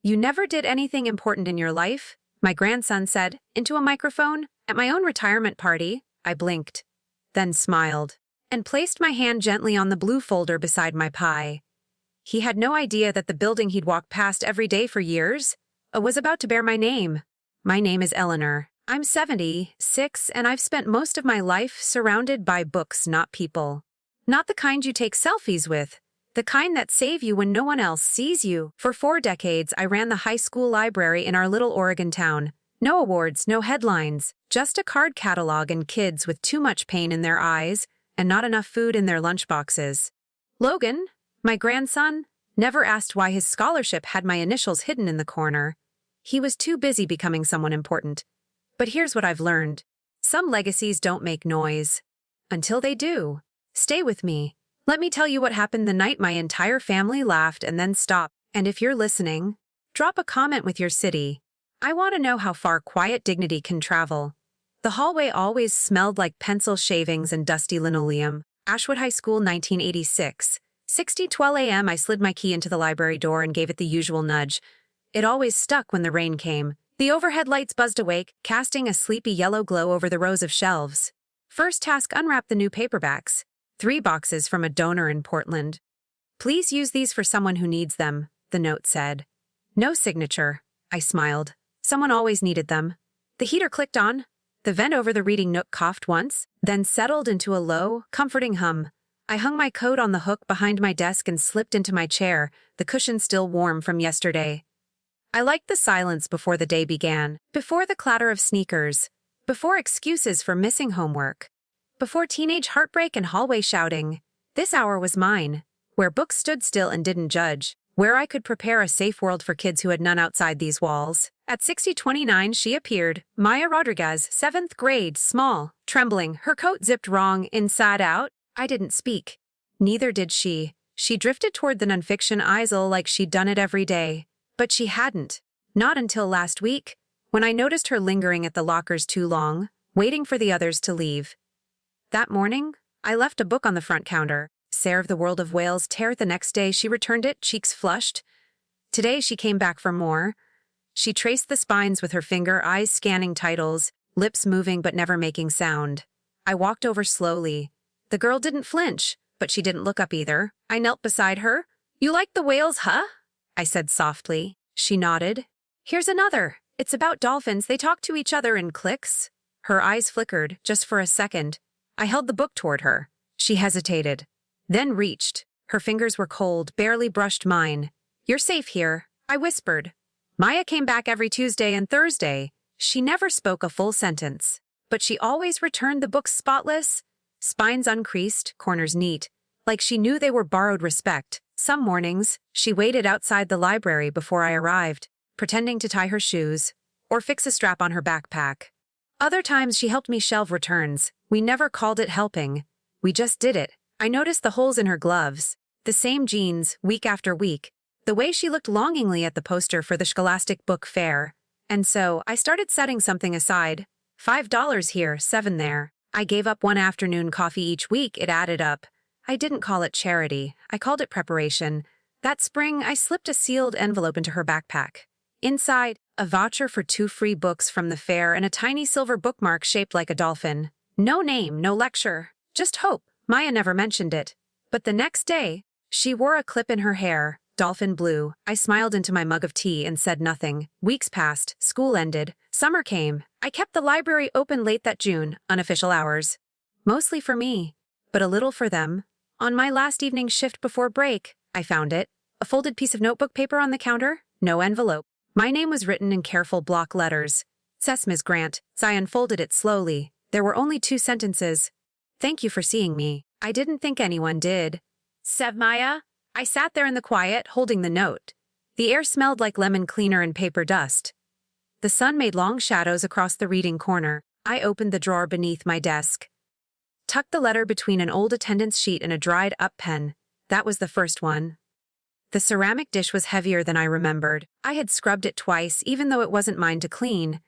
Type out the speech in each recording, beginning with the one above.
You never did anything important in your life? My grandson said, into a microphone. At my own retirement party, I blinked, then smiled, and placed my hand gently on the blue folder beside my pie. He had no idea that the building he'd walked past every day for years was about to bear my name. My name is Eleanor. I'm 76, and I've spent most of my life surrounded by books, not people. Not the kind you take selfies with, the kind that save you when no one else sees you. For 4 decades, I ran the high school library in our little Oregon town. No awards, no headlines, just a card catalog and kids with too much pain in their eyes and not enough food in their lunchboxes. Logan, my grandson, never asked why his scholarship had my initials hidden in the corner. He was too busy becoming someone important. But here's what I've learned. Some legacies don't make noise. Until they do. Stay with me. Let me tell you what happened the night my entire family laughed and then stopped. And if you're listening, drop a comment with your city. I want to know how far quiet dignity can travel. The hallway always smelled like pencil shavings and dusty linoleum. Ashwood High School, 1986. 6:12 a.m. I slid my key into the library door and gave it the usual nudge. It always stuck when the rain came. The overhead lights buzzed awake, casting a sleepy yellow glow over the rows of shelves. First task, unwrap the new paperbacks. 3 boxes from a donor in Portland. Please use these for someone who needs them, the note said. No signature. I smiled. Someone always needed them. The heater clicked on. The vent over the reading nook coughed once, then settled into a low, comforting hum. I hung my coat on the hook behind my desk and slipped into my chair, the cushion still warm from yesterday. I liked the silence before the day began, before the clatter of sneakers, before excuses for missing homework, before teenage heartbreak and hallway shouting. This hour was mine, where books stood still and didn't judge, where I could prepare a safe world for kids who had none outside these walls. At 60:29 she appeared, Maya Rodriguez, 7th grade, small, trembling, her coat zipped wrong, inside out. I didn't speak. Neither did she. She drifted toward the nonfiction aisle like she'd done it every day. But she hadn't. Not until last week, when I noticed her lingering at the lockers too long, waiting for the others to leave. That morning, I left a book on the front counter. Sarah of the World of Whales Tear. The next day she returned it, cheeks flushed. Today she came back for more. She traced the spines with her finger, eyes scanning titles, lips moving but never making sound. I walked over slowly. The girl didn't flinch, but she didn't look up either. I knelt beside her. You like the whales, huh? I said softly. She nodded. Here's another. It's about dolphins. They talk to each other in cliques. Her eyes flickered, just for a second. I held the book toward her. She hesitated, then reached. Her fingers were cold, barely brushed mine. You're safe here, I whispered. Maya came back every Tuesday and Thursday. She never spoke a full sentence, but she always returned the books spotless, spines uncreased, corners neat, like she knew they were borrowed respect. Some mornings, she waited outside the library before I arrived, pretending to tie her shoes or fix a strap on her backpack. Other times she helped me shelve returns. We never called it helping. We just did it. I noticed the holes in her gloves, the same jeans, week after week, the way she looked longingly at the poster for the Scholastic Book Fair. And so, I started setting something aside. $5 here, $7 there. I gave up one afternoon coffee each week. It added up. I didn't call it charity. I called it preparation. That spring, I slipped a sealed envelope into her backpack. Inside, a voucher for 2 free books from the fair and a tiny silver bookmark shaped like a dolphin. No name, no lecture, just hope. Maya never mentioned it. But the next day, she wore a clip in her hair, dolphin blue. I smiled into my mug of tea and said nothing. Weeks passed, school ended, summer came. I kept the library open late that June, unofficial hours. Mostly for me, but a little for them. On my last evening shift before break, I found it. A folded piece of notebook paper on the counter, no envelope. My name was written in careful block letters. Ms. Grant. I unfolded it slowly. There were only 2 sentences. Thank you for seeing me. I didn't think anyone did. Sev Maya? I sat there in the quiet, holding the note. The air smelled like lemon cleaner and paper dust. The sun made long shadows across the reading corner. I opened the drawer beneath my desk. Tucked the letter between an old attendance sheet and a dried-up pen. That was the first one. The ceramic dish was heavier than I remembered. I had scrubbed it twice, even though it wasn't mine to clean.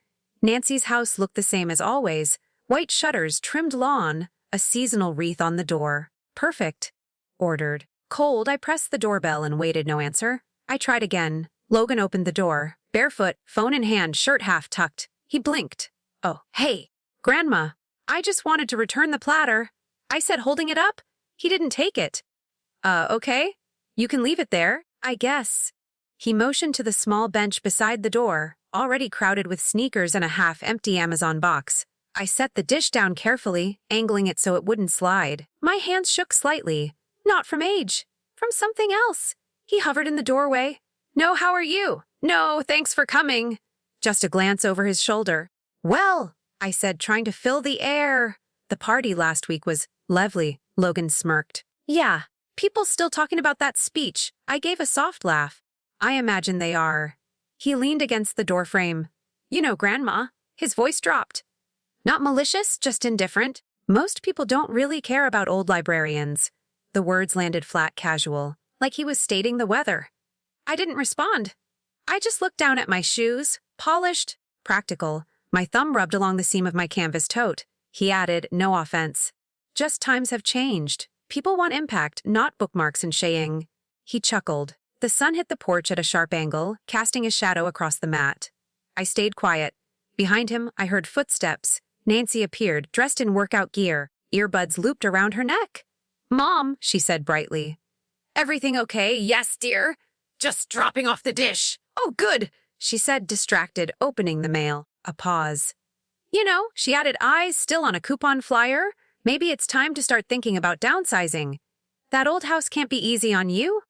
Nancy's house looked the same as always. White shutters, trimmed lawn, a seasonal wreath on the door. Perfect. Ordered. Cold, I pressed the doorbell and waited no answer. I tried again. Logan opened the door, barefoot, phone in hand, shirt half tucked. He blinked. "Oh, hey, Grandma. I just wanted to return the platter." I said, holding it up. He didn't take it. Okay. You can leave it there, I guess." He motioned to the small bench beside the door, already crowded with sneakers and a half-empty Amazon box. I set the dish down carefully, angling it so it wouldn't slide. My hands shook slightly. Not from age. From something else. He hovered in the doorway. "No, how are you?" "No, thanks for coming." Just a glance over his shoulder. "Well," I said, trying to fill the air. "The party last week was lovely," Logan smirked. "Yeah, people still talking about that speech." I gave a soft laugh. "I imagine they are." He leaned against the doorframe. "You know, Grandma." His voice dropped. Not malicious, just indifferent. "Most people don't really care about old librarians." The words landed flat, casual, like he was stating the weather. I didn't respond. I just looked down at my shoes, polished, practical. My thumb rubbed along the seam of my canvas tote. He added, "No offense. Just times have changed. People want impact, not bookmarks and shaying." He chuckled. The sun hit the porch at a sharp angle, casting a shadow across the mat. I stayed quiet. Behind him, I heard footsteps. Nancy appeared, dressed in workout gear, earbuds looped around her neck. "Mom," she said brightly. "Everything okay?" "Yes, dear. Just dropping off the dish." "Oh, good," she said, distracted, opening the mail. A pause. "You know," she added, eyes still on a coupon flyer, "maybe it's time to start thinking about downsizing. That old house can't be easy on you."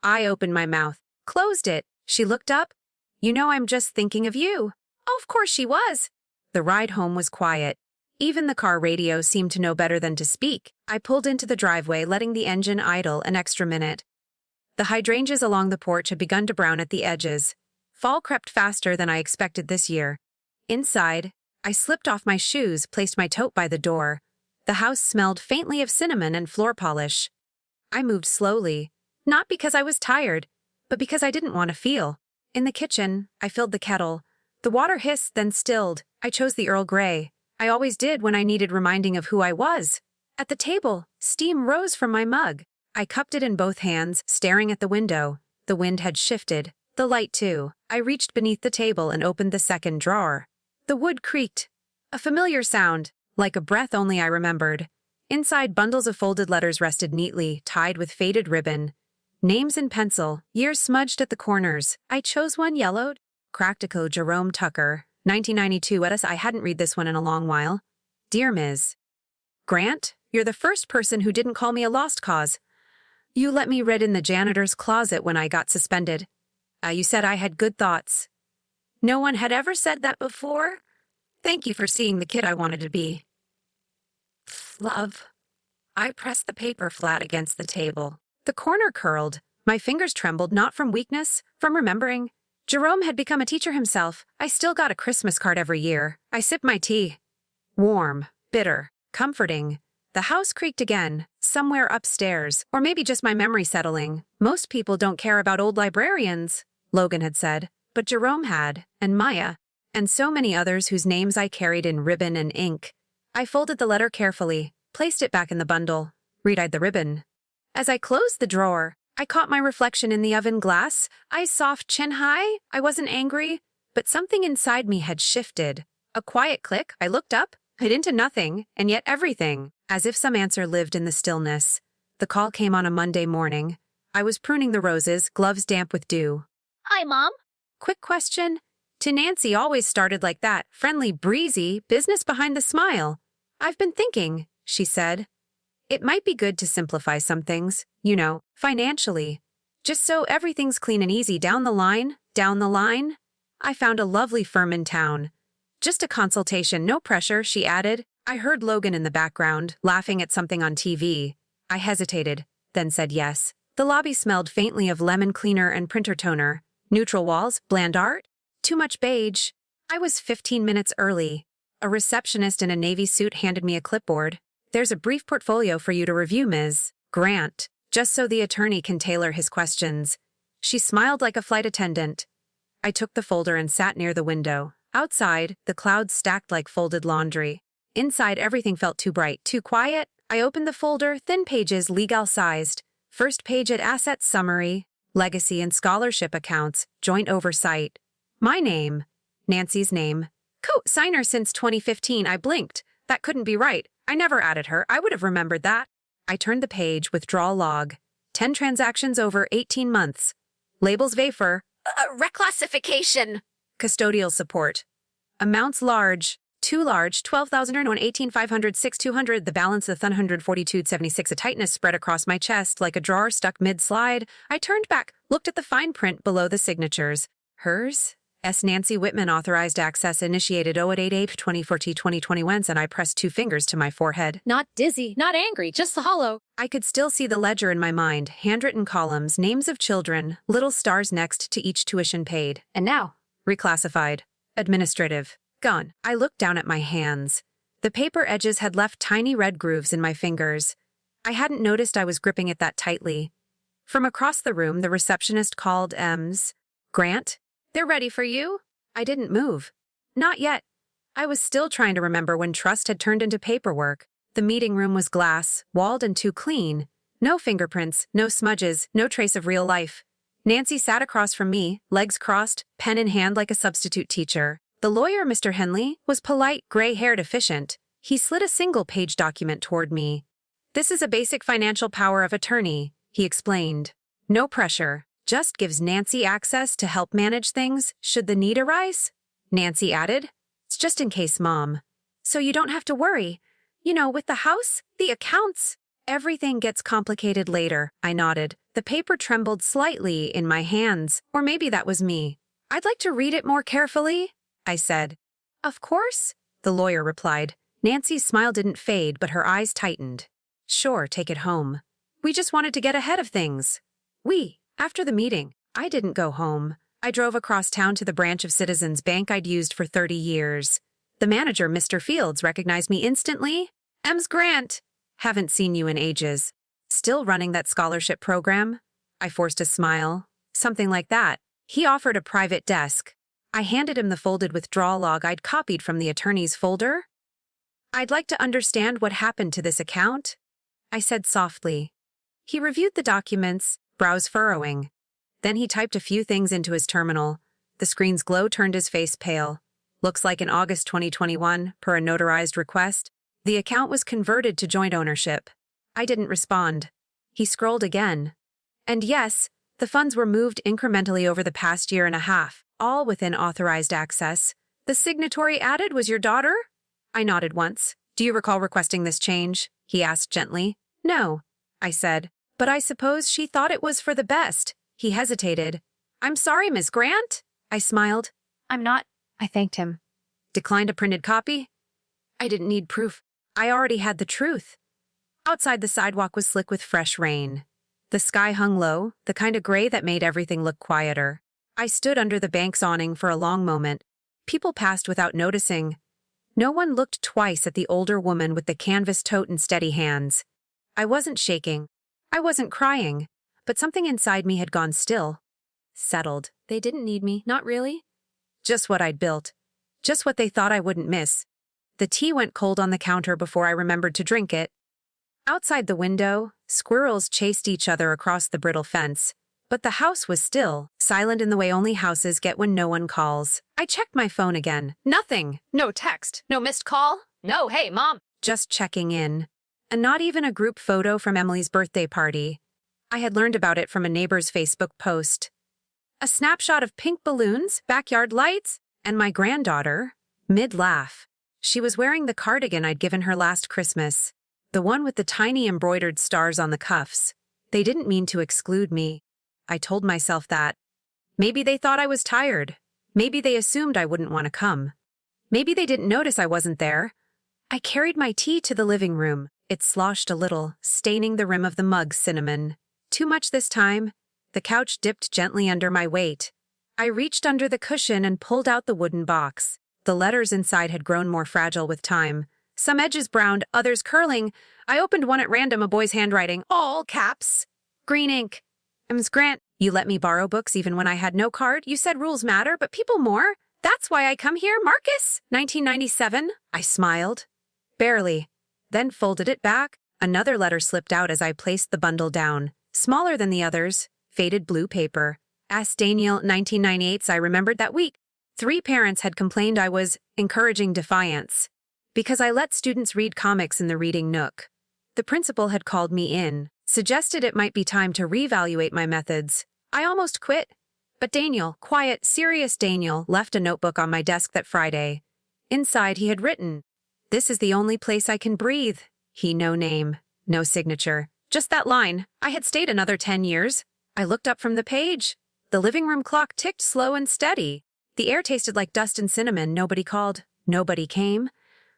I opened my mouth, closed it. She looked up. "You know, I'm just thinking of you." Oh, of course she was. The ride home was quiet. Even the car radio seemed to know better than to speak. I pulled into the driveway, letting the engine idle an extra minute. The hydrangeas along the porch had begun to brown at the edges. Fall crept faster than I expected this year. Inside, I slipped off my shoes, placed my tote by the door. The house smelled faintly of cinnamon and floor polish. I moved slowly, not because I was tired, but because I didn't want to feel. In the kitchen, I filled the kettle. The water hissed, then stilled. I chose the Earl Grey. I always did when I needed reminding of who I was. At the table, steam rose from my mug. I cupped it in both hands, staring at the window. The wind had shifted. The light, too. I reached beneath the table and opened the second drawer. The wood creaked. A familiar sound, like a breath only I remembered. Inside, bundles of folded letters rested neatly, tied with faded ribbon. Names in pencil, years smudged at the corners. I chose one yellowed. Practical Jerome Tucker, 1992. I hadn't read this one in a long while. Dear Ms. Grant, you're the first person who didn't call me a lost cause. You let me read in the janitor's closet when I got suspended. You said I had good thoughts. No one had ever said that before. Thank you for seeing the kid I wanted to be. Love. I pressed the paper flat against the table. The corner curled. My fingers trembled, not from weakness, from remembering. Jerome had become a teacher himself. I still got a Christmas card every year. I sipped my tea. Warm, bitter, comforting. The house creaked again, somewhere upstairs, or maybe just my memory settling. Most people don't care about old librarians, Logan had said, but Jerome had, and Maya, and so many others whose names I carried in ribbon and ink. I folded the letter carefully, placed it back in the bundle, re-dyed the ribbon. As I closed the drawer, I caught my reflection in the oven glass, eyes soft, chin high. I wasn't angry, but something inside me had shifted. A quiet click, I looked up, hid into nothing, and yet everything, as if some answer lived in the stillness. The call came on a Monday morning. I was pruning the roses, gloves damp with dew. Hi, Mom. Quick question. To Nancy always started like that, friendly, breezy, business behind the smile. I've been thinking, she said. It might be good to simplify some things, you know, financially. Just so everything's clean and easy down the line. I found a lovely firm in town. Just a consultation, no pressure, she added. I heard Logan in the background, laughing at something on TV. I hesitated, then said yes. The lobby smelled faintly of lemon cleaner and printer toner. Neutral walls, bland art. Too much beige. I was 15 minutes early. A receptionist in a navy suit handed me a clipboard. There's a brief portfolio for you to review, Ms. Grant, just so the attorney can tailor his questions. She smiled like a flight attendant. I took the folder and sat near the window. Outside, the clouds stacked like folded laundry. Inside, everything felt too bright, too quiet. I opened the folder, thin pages, legal-sized. First page at Assets Summary. legacy and scholarship accounts, joint oversight. My name. Nancy's name. Co-signer since 2015. I blinked. That couldn't be right. I never added her. I would have remembered that. I turned the page, withdrawal log. 10 transactions over 18 months. Labels Vafer. Reclassification. Custodial support. Amounts large. Too large. 12,001, 18,500, 6,200. The balance of 142.76. A tightness spread across my chest like a drawer stuck mid-slide. I turned back, looked at the fine print below the signatures. Hers? S. Nancy Whitman authorized access initiated 08/8/2014/2021, and I pressed 2 fingers to my forehead. Not dizzy, not angry, just hollow. I could still see the ledger in my mind, handwritten columns, names of children, little stars next to each tuition paid. And now? Reclassified. Administrative. Gone. I looked down at my hands. The paper edges had left tiny red grooves in my fingers. I hadn't noticed I was gripping it that tightly. From across the room, the receptionist called Ms. Grant. They're ready for you? I didn't move. Not yet. I was still trying to remember when trust had turned into paperwork. The meeting room was glass, walled and too clean. No fingerprints, no smudges, no trace of real life. Nancy sat across from me, legs crossed, pen in hand like a substitute teacher. The lawyer, Mr. Henley, was polite, gray-haired, efficient. He slid a single-page document toward me. This is a basic financial power of attorney, he explained. No pressure. Just gives Nancy access to help manage things should the need arise? Nancy added. It's just in case, Mom. So you don't have to worry. You know, with the house, the accounts, everything gets complicated later, I nodded. The paper trembled slightly in my hands, or maybe that was me. I'd like to read it more carefully, I said. Of course, the lawyer replied. Nancy's smile didn't fade, but her eyes tightened. Sure, take it home. We just wanted to get ahead of things. After the meeting, I didn't go home. I drove across town to the branch of Citizens Bank I'd used for 30 years. The manager, Mr. Fields, recognized me instantly. Ms. Grant. Haven't seen you in ages. Still running that scholarship program? I forced a smile. Something like that. He offered a private desk. I handed him the folded withdrawal log I'd copied from the attorney's folder. I'd like to understand what happened to this account, I said softly. He reviewed the documents, brows furrowing. Then he typed a few things into his terminal. The screen's glow turned his face pale. Looks like in August 2021, per a notarized request, the account was converted to joint ownership. I didn't respond. He scrolled again. And yes, the funds were moved incrementally over the past year and a half, all within authorized access. The signatory added was your daughter? I nodded once. Do you recall requesting this change? He asked gently. No, I said. But I suppose she thought it was for the best. He hesitated. I'm sorry, Miss Grant. I smiled. I'm not. I thanked him. Declined a printed copy? I didn't need proof. I already had the truth. Outside, the sidewalk was slick with fresh rain. The sky hung low, the kind of gray that made everything look quieter. I stood under the bank's awning for a long moment. People passed without noticing. No one looked twice at the older woman with the canvas tote and steady hands. I wasn't shaking. I wasn't crying, but something inside me had gone still. Settled. They didn't need me, not really. Just what I'd built. Just what they thought I wouldn't miss. The tea went cold on the counter before I remembered to drink it. Outside the window, squirrels chased each other across the brittle fence. But the house was still, silent in the way only houses get when no one calls. I checked my phone again. Nothing. No text. No missed call. No, hey, Mom. Just checking in. And not even a group photo from Emily's birthday party. I had learned about it from a neighbor's Facebook post. A snapshot of pink balloons, backyard lights, and my granddaughter, mid-laugh. She was wearing the cardigan I'd given her last Christmas, the one with the tiny embroidered stars on the cuffs. They didn't mean to exclude me. I told myself that. Maybe they thought I was tired. Maybe they assumed I wouldn't want to come. Maybe they didn't notice I wasn't there. I carried my tea to the living room. It sloshed a little, staining the rim of the mug cinnamon. Too much this time. The couch dipped gently under my weight. I reached under the cushion and pulled out the wooden box. The letters inside had grown more fragile with time. Some edges browned, others curling. I opened one at random, a boy's handwriting, all caps. Green ink. Ms. Grant, you let me borrow books even when I had no card. You said rules matter, but people more. That's why I come here, Marcus. 1997. I smiled. Barely. Then folded it back. Another letter slipped out as I placed the bundle down. Smaller than the others. faded blue paper. Asked Daniel 1998's I remembered that week. 3 parents had complained I was encouraging defiance because I let students read comics in the reading nook. The principal had called me in, suggested it might be time to reevaluate my methods. I almost quit. But Daniel, quiet, serious Daniel, left a notebook on my desk that Friday. Inside he had written, "This is the only place I can breathe." No name, no signature. Just that line. I had stayed another 10 years. I looked up from the page. The living room clock ticked slow and steady. The air tasted like dust and cinnamon. Nobody called. Nobody came.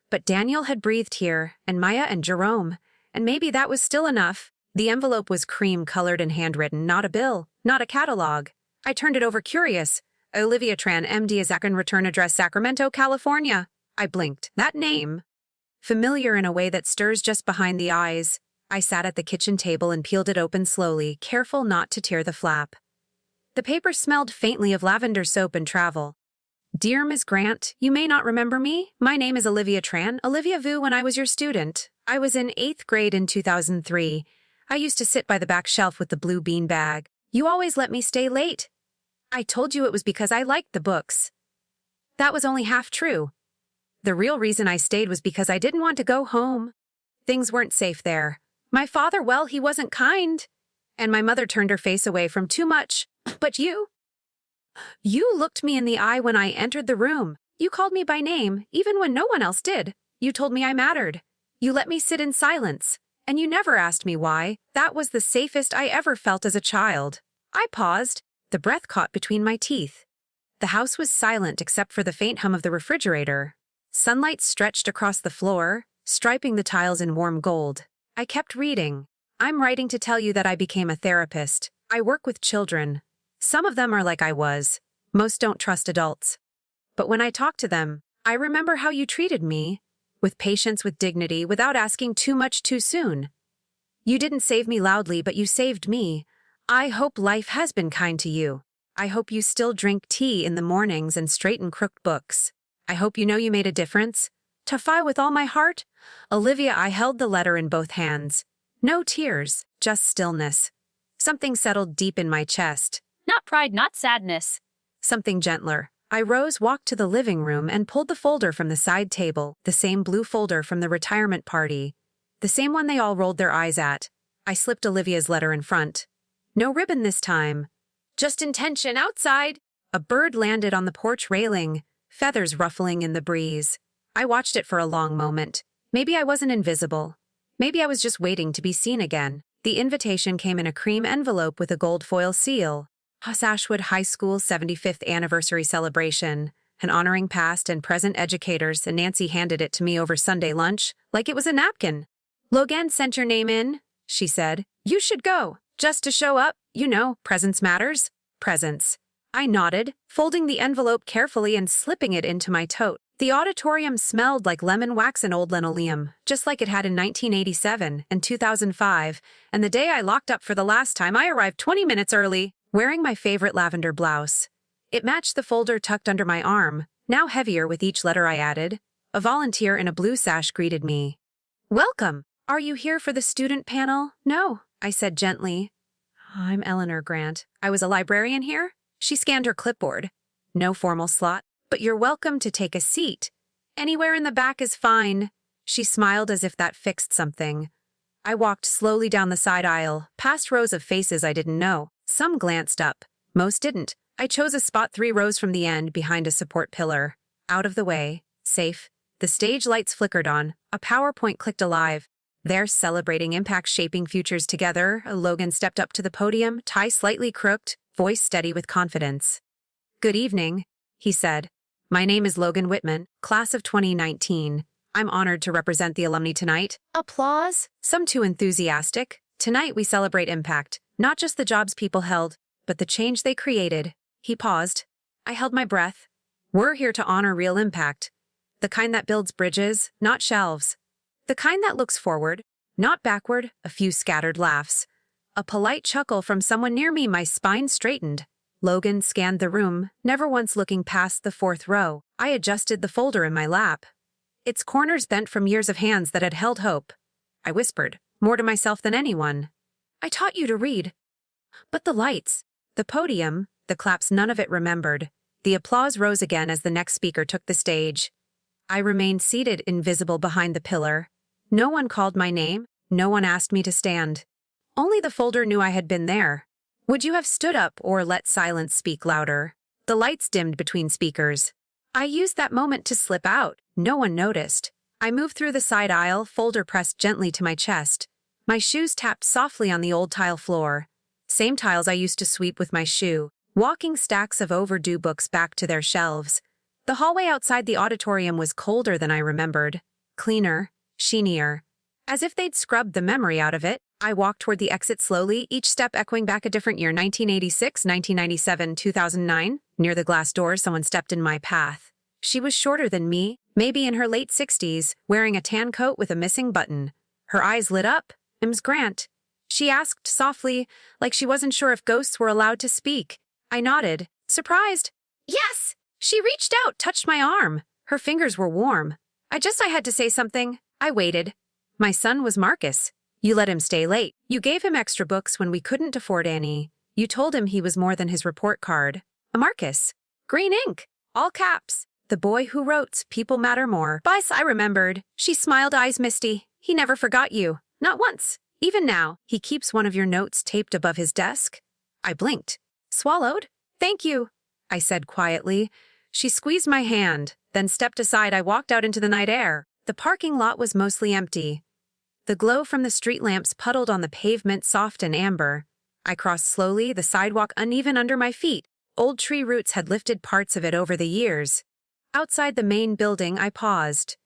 But Daniel had breathed here, and Maya and Jerome. And maybe that was still enough. The envelope was cream-colored and handwritten, not a bill, not a catalog. I turned it over curious. Olivia Tran, MD, Zakin, return address, Sacramento, California. I blinked. That name. Familiar in a way that stirs just behind the eyes. I sat at the kitchen table and peeled it open slowly, careful not to tear the flap. The paper smelled faintly of lavender soap and travel. Dear Ms. Grant, you may not remember me. My name is Olivia Tran, Olivia Vu when I was your student. I was in 8th grade in 2003. I used to sit by the back shelf with the blue bean bag. You always let me stay late. I told you it was because I liked the books. That was only half true. The real reason I stayed was because I didn't want to go home. Things weren't safe there. My father, well, he wasn't kind. And my mother turned her face away from too much. But you looked me in the eye when I entered the room. You called me by name, even when no one else did. You told me I mattered. You let me sit in silence. And you never asked me why. That was the safest I ever felt as a child. I paused. The breath caught between my teeth. The house was silent except for the faint hum of the refrigerator. Sunlight stretched across the floor, striping the tiles in warm gold. I kept reading. I'm writing to tell you that I became a therapist. I work with children. Some of them are like I was. Most don't trust adults. But when I talk to them, I remember how you treated me. With patience, with dignity, without asking too much too soon. You didn't save me loudly, but you saved me. I hope life has been kind to you. I hope you still drink tea in the mornings and straighten crooked books. I hope you know you made a difference. Tafi with all my heart. Olivia, I held the letter in both hands. No tears, just stillness. Something settled deep in my chest. Not pride, not sadness. Something gentler. I rose, walked to the living room, and pulled the folder from the side table, the same blue folder from the retirement party, the same one they all rolled their eyes at. I slipped Olivia's letter in front. No ribbon this time. Just intention outside. A bird landed on the porch railing, feathers ruffling in the breeze. I watched it for a long moment. Maybe I wasn't invisible. Maybe I was just waiting to be seen again. The invitation came in a cream envelope with a gold foil seal. Ashwood High School 75th anniversary celebration, and honoring past and present educators, and Nancy handed it to me over Sunday lunch, like it was a napkin. Logan sent your name in, she said. You should go, just to show up. You know, presence matters. Presence. I nodded, folding the envelope carefully and slipping it into my tote. The auditorium smelled like lemon wax and old linoleum, just like it had in 1987 and 2005, and the day I locked up for the last time, I arrived 20 minutes early. Wearing my favorite lavender blouse. It matched the folder tucked under my arm, now heavier with each letter I added. A volunteer in a blue sash greeted me. Welcome. Are you here for the student panel? No, I said gently. I'm Eleanor Grant. I was a librarian here. She scanned her clipboard. No formal slot, but you're welcome to take a seat. Anywhere in the back is fine. She smiled as if that fixed something. I walked slowly down the side aisle, past rows of faces I didn't know. Some glanced up. Most didn't. I chose a spot 3 rows from the end behind a support pillar. Out of the way. Safe. The stage lights flickered on. A PowerPoint clicked alive. There, celebrating impact shaping futures together, Logan stepped up to the podium, tie slightly crooked, voice steady with confidence. Good evening, he said. My name is Logan Whitman, class of 2019. I'm honored to represent the alumni tonight. Applause. Some too enthusiastic. Tonight we celebrate impact. Not just the jobs people held, but the change they created. He paused. I held my breath. We're here to honor real impact. The kind that builds bridges, not shelves. The kind that looks forward, not backward. A few scattered laughs. A polite chuckle from someone near me, my spine straightened. Logan scanned the room, never once looking past the 4th row. I adjusted the folder in my lap. Its corners bent from years of hands that had held hope. I whispered, more to myself than anyone. I taught you to read. But the lights, the podium, the claps, none of it remembered. The applause rose again as the next speaker took the stage. I remained seated, invisible behind the pillar. No one called my name, no one asked me to stand. Only the folder knew I had been there. Would you have stood up or let silence speak louder? The lights dimmed between speakers. I used that moment to slip out. No one noticed. I moved through the side aisle, folder pressed gently to my chest. My shoes tapped softly on the old tile floor. Same tiles I used to sweep with my shoe, walking stacks of overdue books back to their shelves. The hallway outside the auditorium was colder than I remembered. Cleaner, sheenier. As if they'd scrubbed the memory out of it, I walked toward the exit slowly, each step echoing back a different year, 1986, 1997, 2009. Near the glass doors, someone stepped in my path. She was shorter than me, maybe in her late 60s, wearing a tan coat with a missing button. Her eyes lit up. Eleanor Grant. She asked softly, like she wasn't sure if ghosts were allowed to speak. I nodded, surprised. Yes! She reached out, touched my arm. Her fingers were warm. I had to say something. I waited. My son was Marcus. You let him stay late. You gave him extra books when we couldn't afford any. You told him he was more than his report card. A Marcus. Green ink. All caps. The boy who wrote, "People matter more." Bice, I remembered. She smiled, eyes misty. He never forgot you. Not once. Even now, he keeps one of your notes taped above his desk. I blinked. Swallowed? Thank you, I said quietly. She squeezed my hand, then stepped aside. I walked out into the night air. The parking lot was mostly empty. The glow from the street lamps puddled on the pavement, soft and amber. I crossed slowly, the sidewalk uneven under my feet. Old tree roots had lifted parts of it over the years. Outside the main building, I paused.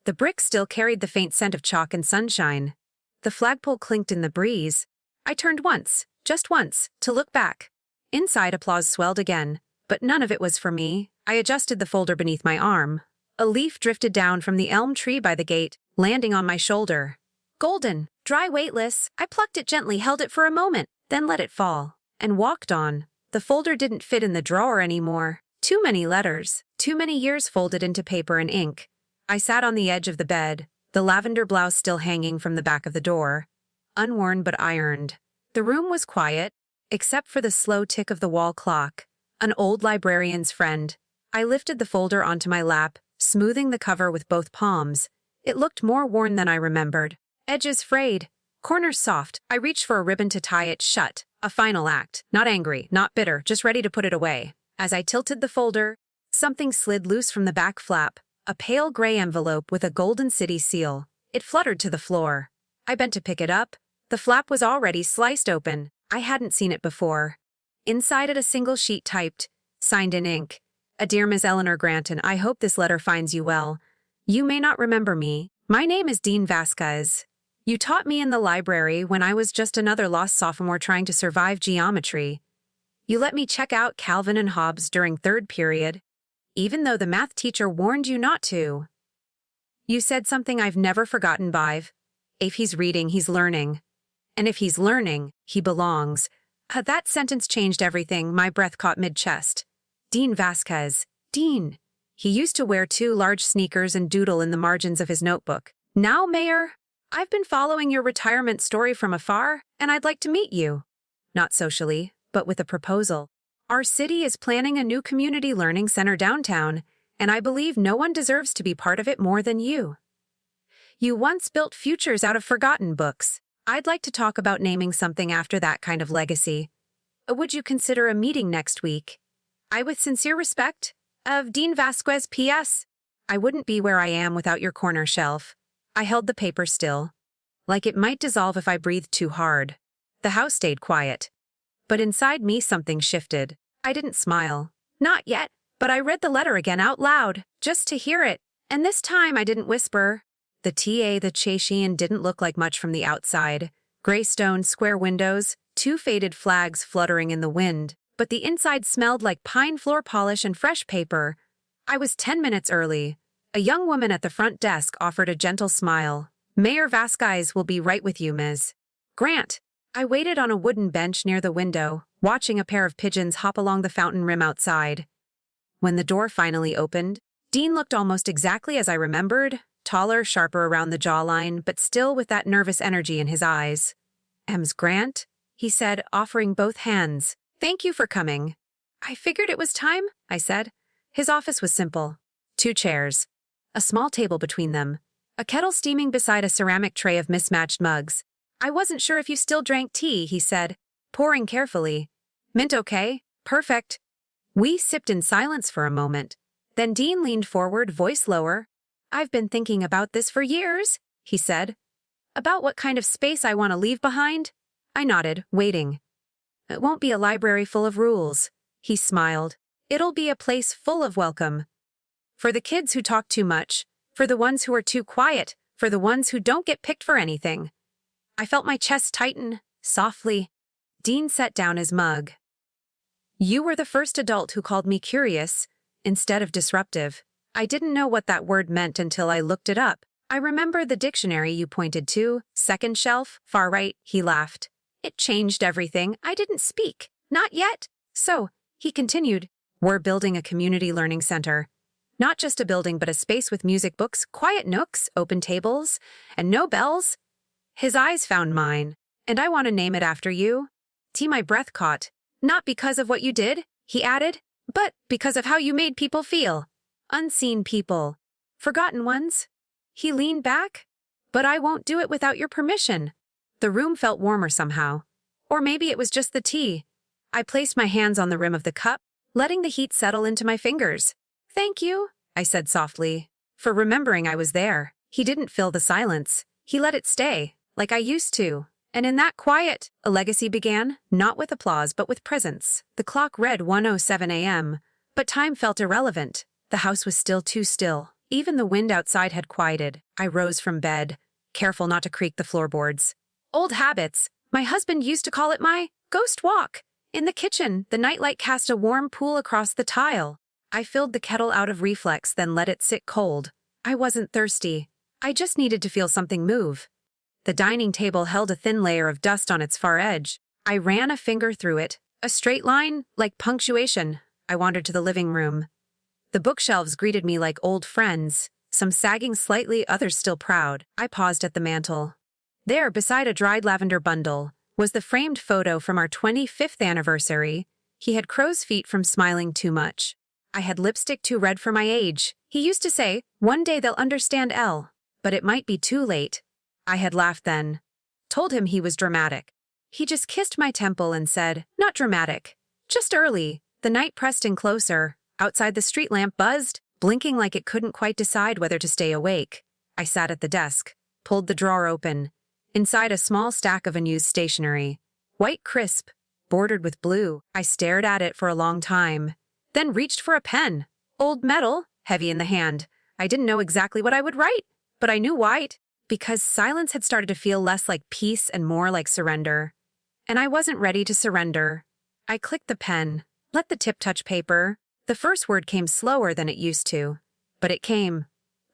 The bricks still carried the faint scent of chalk and sunshine. The flagpole clinked in the breeze. I turned once, just once, to look back. Inside, applause swelled again, but none of it was for me. I adjusted the folder beneath my arm. A leaf drifted down from the elm tree by the gate, landing on my shoulder. Golden, dry, weightless. I plucked it gently, held it for a moment, then let it fall, and walked on. The folder didn't fit in the drawer anymore. Too many letters, too many years folded into paper and ink. I sat on the edge of the bed, the lavender blouse still hanging from the back of the door, unworn but ironed. The room was quiet, except for the slow tick of the wall clock, an old librarian's friend. I lifted the folder onto my lap, smoothing the cover with both palms. It looked more worn than I remembered. Edges frayed, corners soft. I reached for a ribbon to tie it shut. A final act. Not angry, not bitter, just ready to put it away. As I tilted the folder, something slid loose from the back flap, a pale gray envelope with a golden city seal. It fluttered to the floor. I bent to pick it up. The flap was already sliced open. I hadn't seen it before. Inside it, a single sheet typed, signed in ink. "A Dear Ms. Eleanor Grant, I hope this letter finds you well. You may not remember me. My name is Dean Vasquez. You taught me in the library when I was just another lost sophomore trying to survive geometry. You let me check out Calvin and Hobbes during third period, even though the math teacher warned you not to. You said something I've never forgotten, Bive. If he's reading, he's learning. And if he's learning, he belongs." That sentence changed everything. My breath caught mid-chest. Dean Vasquez. Dean. He used to wear 2 large sneakers and doodle in the margins of his notebook. "Now, Mayor, I've been following your retirement story from afar, and I'd like to meet you." Not socially, but with a proposal. Our city is planning a new community learning center downtown, and I believe no one deserves to be part of it more than you. You once built futures out of forgotten books. I'd like to talk about naming something after that kind of legacy. Would you consider a meeting next week? I, with sincere respect, of Dean Vasquez, P.S. I wouldn't be where I am without your corner shelf. I held the paper still, like it might dissolve if I breathed too hard. The house stayed quiet. But inside me something shifted. I didn't smile. Not yet, but I read the letter again out loud, just to hear it. And this time I didn't whisper. The Chashian didn't look like much from the outside. Gray stone, square windows, 2 faded flags fluttering in the wind. But the inside smelled like pine floor polish and fresh paper. I was 10 minutes early. A young woman at the front desk offered a gentle smile. "Mayor Vasquez will be right with you, Ms. Grant." I waited on a wooden bench near the window, watching a pair of pigeons hop along the fountain rim outside. When the door finally opened, Dean looked almost exactly as I remembered, taller, sharper around the jawline, but still with that nervous energy in his eyes. "Ms. Grant?" he said, offering both hands. Thank you for coming. I figured it was time, I said. His office was simple. 2 chairs. A small table between them. A kettle steaming beside a ceramic tray of mismatched mugs. I wasn't sure if you still drank tea, he said, pouring carefully. Mint okay? Perfect. We sipped in silence for a moment. Then Dean leaned forward, voice lower. I've been thinking about this for years, he said. About what kind of space I want to leave behind? I nodded, waiting. It won't be a library full of rules, he smiled. It'll be a place full of welcome. For the kids who talk too much, for the ones who are too quiet, for the ones who don't get picked for anything. I felt my chest tighten, softly. Dean set down his mug. You were the first adult who called me curious, instead of disruptive. I didn't know what that word meant until I looked it up. I remember the dictionary you pointed to, second shelf, far right, he laughed. It changed everything. I didn't speak. Not yet. So, he continued, we're building a community learning center. Not just a building, but a space with music books, quiet nooks, open tables, and no bells. His eyes found mine. And I want to name it after you. My breath caught. Not because of what you did, he added, but because of how you made people feel. Unseen people. Forgotten ones. He leaned back. But I won't do it without your permission. The room felt warmer somehow. Or maybe it was just the tea. I placed my hands on the rim of the cup, letting the heat settle into my fingers. Thank you, I said softly, for remembering I was there. He didn't fill the silence. He let it stay, like I used to. And in that quiet, a legacy began, not with applause but with presence. The clock read 1:07 a.m., but time felt irrelevant. The house was still too still. Even the wind outside had quieted. I rose from bed, careful not to creak the floorboards. Old habits. My husband used to call it my ghost walk. In the kitchen, the nightlight cast a warm pool across the tile. I filled the kettle out of reflex, then let it sit cold. I wasn't thirsty. I just needed to feel something move. The dining table held a thin layer of dust on its far edge. I ran a finger through it. A straight line, like punctuation. I wandered to the living room. The bookshelves greeted me like old friends, some sagging slightly, others still proud. I paused at the mantel. There, beside a dried lavender bundle, was the framed photo from our 25th anniversary. He had crow's feet from smiling too much. I had lipstick too red for my age. He used to say, one day they'll understand Elle, but it might be too late. I had laughed then. Told him he was dramatic. He just kissed my temple and said, not dramatic. Just early. The night pressed in closer. Outside the street lamp buzzed, blinking like it couldn't quite decide whether to stay awake. I sat at the desk, pulled the drawer open. Inside a small stack of unused stationery. White crisp, bordered with blue. I stared at it for a long time. Then reached for a pen. Old metal, heavy in the hand. I didn't know exactly what I would write, but I knew white. Because silence had started to feel less like peace and more like surrender. And I wasn't ready to surrender. I clicked the pen, let the tip touch paper. The first word came slower than it used to. But it came.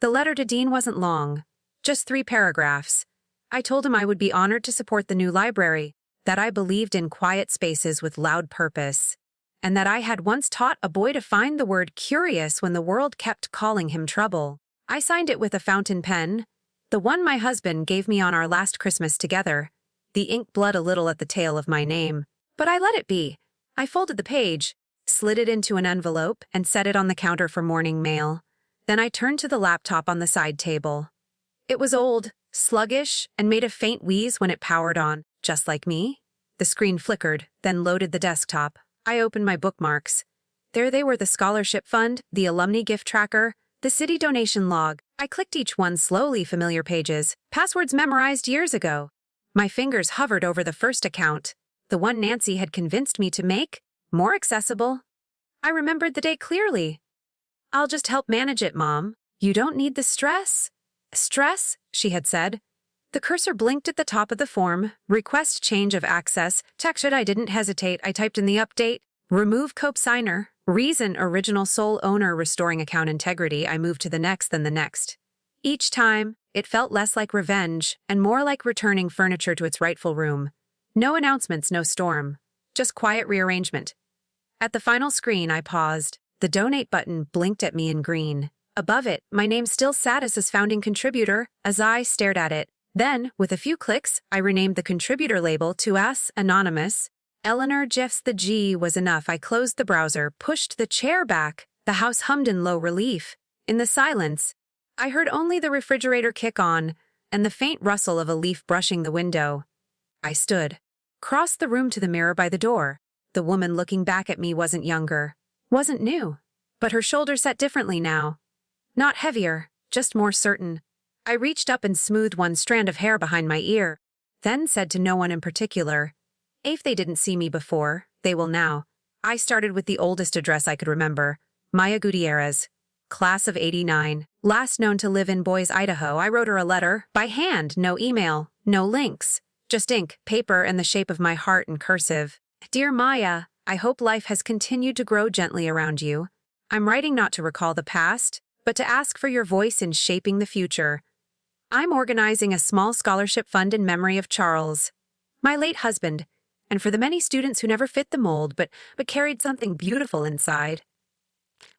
The letter to Dean wasn't long. Just 3 paragraphs. I told him I would be honored to support the new library, that I believed in quiet spaces with loud purpose, and that I had once taught a boy to find the word curious when the world kept calling him trouble. I signed it with a fountain pen, the one my husband gave me on our last Christmas together. The ink bled a little at the tail of my name, but I let it be. I folded the page, slid it into an envelope, and set it on the counter for morning mail. Then I turned to the laptop on the side table. It was old, sluggish, and made a faint wheeze when it powered on, just like me. The screen flickered, then loaded the desktop. I opened my bookmarks. There they were: the scholarship fund, the alumni gift tracker, the city donation log. I clicked each one slowly, familiar pages, passwords memorized years ago. My fingers hovered over the first account, the one Nancy had convinced me to make more accessible. I remembered the day clearly. I'll just help manage it, Mom. You don't need the stress. Stress, she had said. The cursor blinked at the top of the form. Request change of access. Text it. I didn't hesitate. I typed in the update. Remove co-signer. Reason: original sole owner restoring account integrity. I moved to the next, then the next. Each time, it felt less like revenge and more like returning furniture to its rightful room. No announcements, no storm. Just quiet rearrangement. At the final screen, I paused. The donate button blinked at me in green. Above it, my name still sat as founding contributor. As I stared at it, Then, with a few clicks, I renamed the contributor label to As Anonymous. Eleanor Jeffs. The G was enough. I closed the browser, pushed the chair back. The house hummed in low relief. In the silence, I heard only the refrigerator kick on and the faint rustle of a leaf brushing the window. I stood, crossed the room to the mirror by the door. The woman looking back at me wasn't younger, wasn't new, but her shoulders set differently now. Not heavier, just more certain. I reached up and smoothed one strand of hair behind my ear, then said to no one in particular, "If they didn't see me before, they will now." I started with the oldest address I could remember, Maya Gutierrez, class of '89, last known to live in Boise, Idaho. I wrote her a letter, by hand, no email, no links, just ink, paper, and the shape of my heart in cursive. "Dear Maya, I hope life has continued to grow gently around you. I'm writing not to recall the past, but to ask for your voice in shaping the future. I'm organizing a small scholarship fund in memory of Charles, my late husband, and for the many students who never fit the mold but carried something beautiful inside.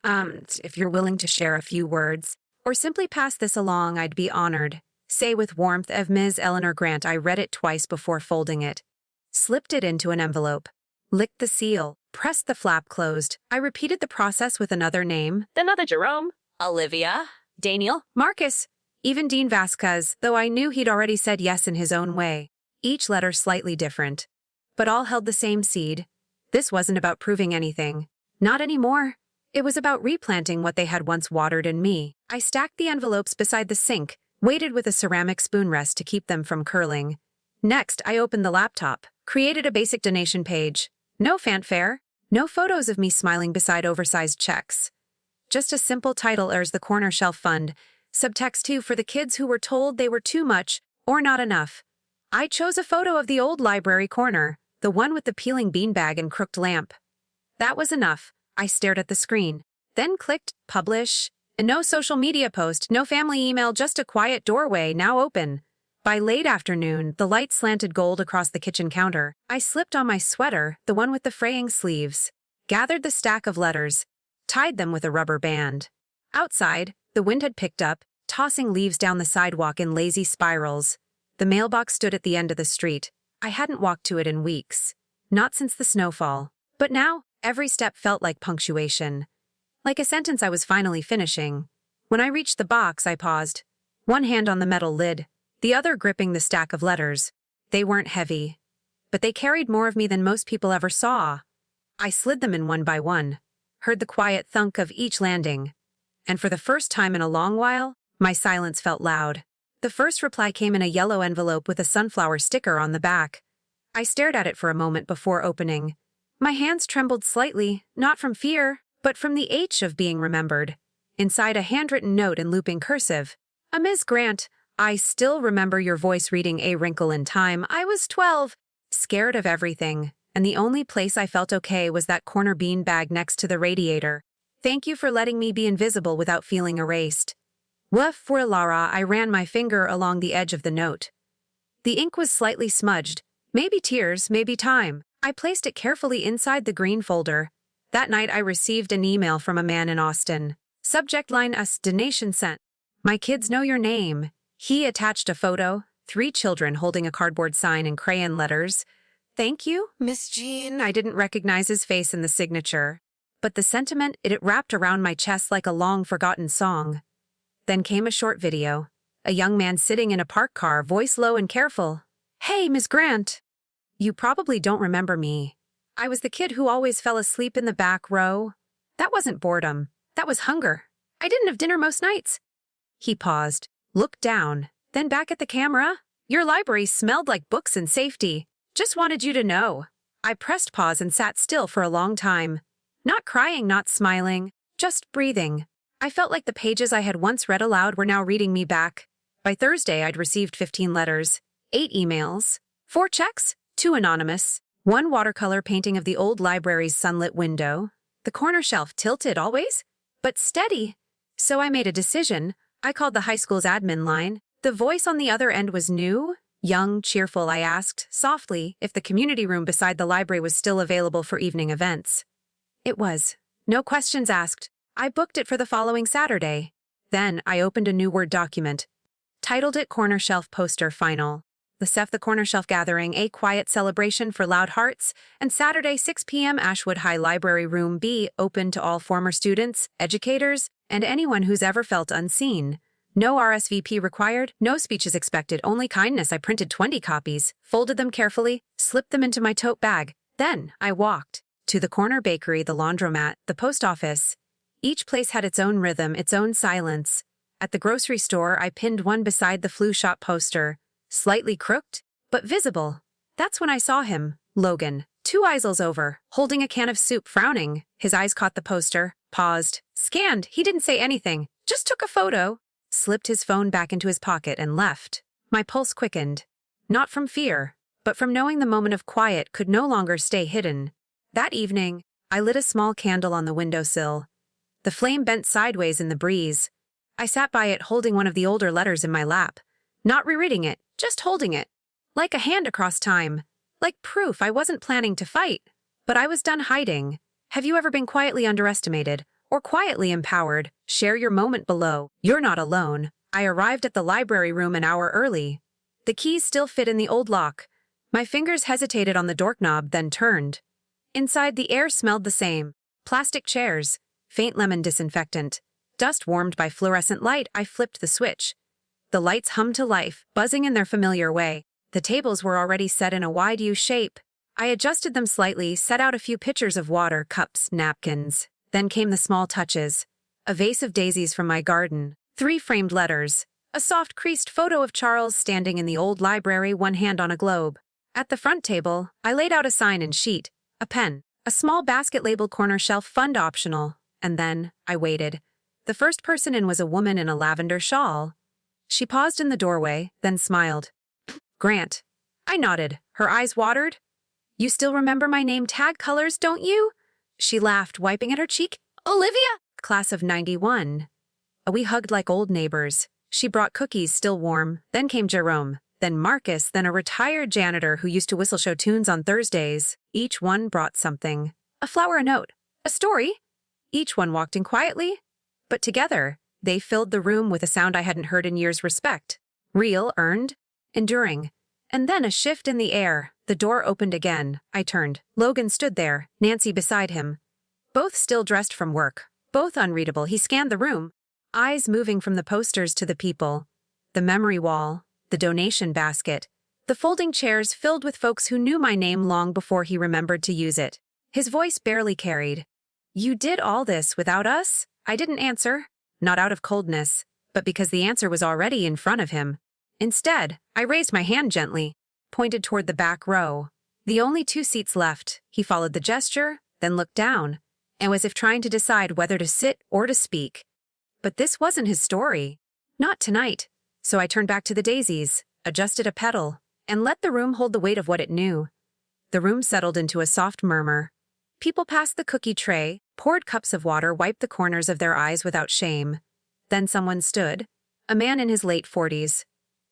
If you're willing to share a few words, or simply pass this along, I'd be honored. Say with warmth of Ms. Eleanor Grant." I read it twice before folding it, slipped it into an envelope, licked the seal, pressed the flap closed. I repeated the process with another name. Another Jerome. Olivia. Daniel. Marcus. Even Dean Vasquez, though I knew he'd already said yes in his own way. Each letter slightly different, but all held the same seed. This wasn't about proving anything. Not anymore. It was about replanting what they had once watered in me. I stacked the envelopes beside the sink, weighted with a ceramic spoon rest to keep them from curling. Next, I opened the laptop, created a basic donation page. No fanfare, no photos of me smiling beside oversized checks. Just a simple title: Airs the Corner Shelf Fund. Subtext 2: for the kids who were told they were too much or not enough. I chose a photo of the old library corner, the one with the peeling beanbag and crooked lamp. That was enough. I stared at the screen, then clicked publish. And no social media post, no family email, just a quiet doorway now open. By late afternoon, the light slanted gold across the kitchen counter. I slipped on my sweater, the one with the fraying sleeves, gathered the stack of letters, tied them with a rubber band. Outside, the wind had picked up, tossing leaves down the sidewalk in lazy spirals. The mailbox stood at the end of the street. I hadn't walked to it in weeks, not since the snowfall. But now, every step felt like punctuation, like a sentence I was finally finishing. When I reached the box, I paused, one hand on the metal lid, the other gripping the stack of letters. They weren't heavy, but they carried more of me than most people ever saw. I slid them in one by one, heard the quiet thunk of each landing, and for the first time in a long while, my silence felt loud. The first reply came in a yellow envelope with a sunflower sticker on the back. I stared at it for a moment before opening. My hands trembled slightly, not from fear, but from the H of being remembered. Inside, a handwritten note in looping cursive. Ms. Grant, I still remember your voice reading A Wrinkle in Time. I was 12, scared of everything, and the only place I felt okay was that corner bean bag next to the radiator. Thank you for letting me be invisible without feeling erased. Woof for Lara. I ran my finger along the edge of the note. The ink was slightly smudged. Maybe tears, maybe time. I placed it carefully inside the green folder. That night, I received an email from a man in Austin. Subject line: Us donation sent. My kids know your name. He attached a photo, 3 children holding a cardboard sign in crayon letters. Thank you, Miss Jean. I didn't recognize his face in the signature, but the sentiment, it wrapped around my chest like a long-forgotten song. Then came a short video. A young man sitting in a parked car, voice low and careful. Hey, Miss Grant. You probably don't remember me. I was the kid who always fell asleep in the back row. That wasn't boredom. That was hunger. I didn't have dinner most nights. He paused, looked down, then back at the camera. Your library smelled like books and safety. Just wanted you to know. I pressed pause and sat still for a long time. Not crying, not smiling, just breathing. I felt like the pages I had once read aloud were now reading me back. By Thursday, I'd received 15 letters, 8 emails, 4 checks, 2 anonymous, 1 watercolor painting of the old library's sunlit window, the corner shelf tilted always, but steady. So I made a decision. I called the high school's admin line. The voice on the other end was new, young, cheerful. I asked, softly, if the community room beside the library was still available for evening events. It was. No questions asked. I booked it for the following Saturday. Then I opened a new Word document. Titled it Corner Shelf Poster Final. The Corner Shelf Gathering, a quiet celebration for loud hearts, and Saturday 6 p.m. Ashwood High Library Room B, open to all former students, educators, and anyone who's ever felt unseen. No RSVP required, no speeches expected, only kindness. I printed 20 copies, folded them carefully, slipped them into my tote bag. Then I walked to the corner bakery, the laundromat, the post office. Each place had its own rhythm, its own silence. At the grocery store, I pinned one beside the flu shot poster. Slightly crooked, but visible. That's when I saw him, Logan, 2 aisles over, holding a can of soup, frowning. His eyes caught the poster, paused, scanned. He didn't say anything, just took a photo, slipped his phone back into his pocket and left. My pulse quickened. Not from fear, but from knowing the moment of quiet could no longer stay hidden. That evening, I lit a small candle on the windowsill. The flame bent sideways in the breeze. I sat by it, holding one of the older letters in my lap. Not rereading it, just holding it. Like a hand across time. Like proof I wasn't planning to fight. But I was done hiding. Have you ever been quietly underestimated? Or quietly empowered? Share your moment below. You're not alone. I arrived at the library room an hour early. The keys still fit in the old lock. My fingers hesitated on the doorknob, then turned. Inside, the air smelled the same. Plastic chairs. Faint lemon disinfectant. Dust warmed by fluorescent light. I flipped the switch. The lights hummed to life, buzzing in their familiar way. The tables were already set in a wide U shape. I adjusted them slightly, set out a few pitchers of water, cups, napkins. Then came the small touches. A vase of daisies from my garden. 3 framed letters. A soft creased photo of Charles standing in the old library, one hand on a globe. At the front table, I laid out a sign and sheet. A pen. A small basket labeled corner shelf, fund optional. And then, I waited. The first person in was a woman in a lavender shawl. She paused in the doorway, then smiled. Grant. I nodded. Her eyes watered. You still remember my name tag colors, don't you? She laughed, wiping at her cheek. Olivia! Class of 91. We hugged like old neighbors. She brought cookies, still warm. Then came Jerome. Then Marcus. Then a retired janitor who used to whistle show tunes on Thursdays. Each one brought something. A flower, a note. A story. Each one walked in quietly. But together, they filled the room with a sound I hadn't heard in years. Respect. Real, earned, enduring. And then a shift in the air. The door opened again. I turned. Logan stood there, Nancy beside him. Both still dressed from work. Both unreadable. He scanned the room. Eyes moving from the posters to the people. The memory wall. The donation basket. The folding chairs filled with folks who knew my name long before he remembered to use it. His voice barely carried. You did all this without us? I didn't answer. Not out of coldness, but because the answer was already in front of him. Instead, I raised my hand gently, pointed toward the back row. The only 2 seats left. He followed the gesture, then looked down, and was as if trying to decide whether to sit or to speak. But this wasn't his story. Not tonight. So I turned back to the daisies, adjusted a petal, and let the room hold the weight of what it knew. The room settled into a soft murmur. People passed the cookie tray, poured cups of water, wiped the corners of their eyes without shame. Then someone stood, a man in his late 40s.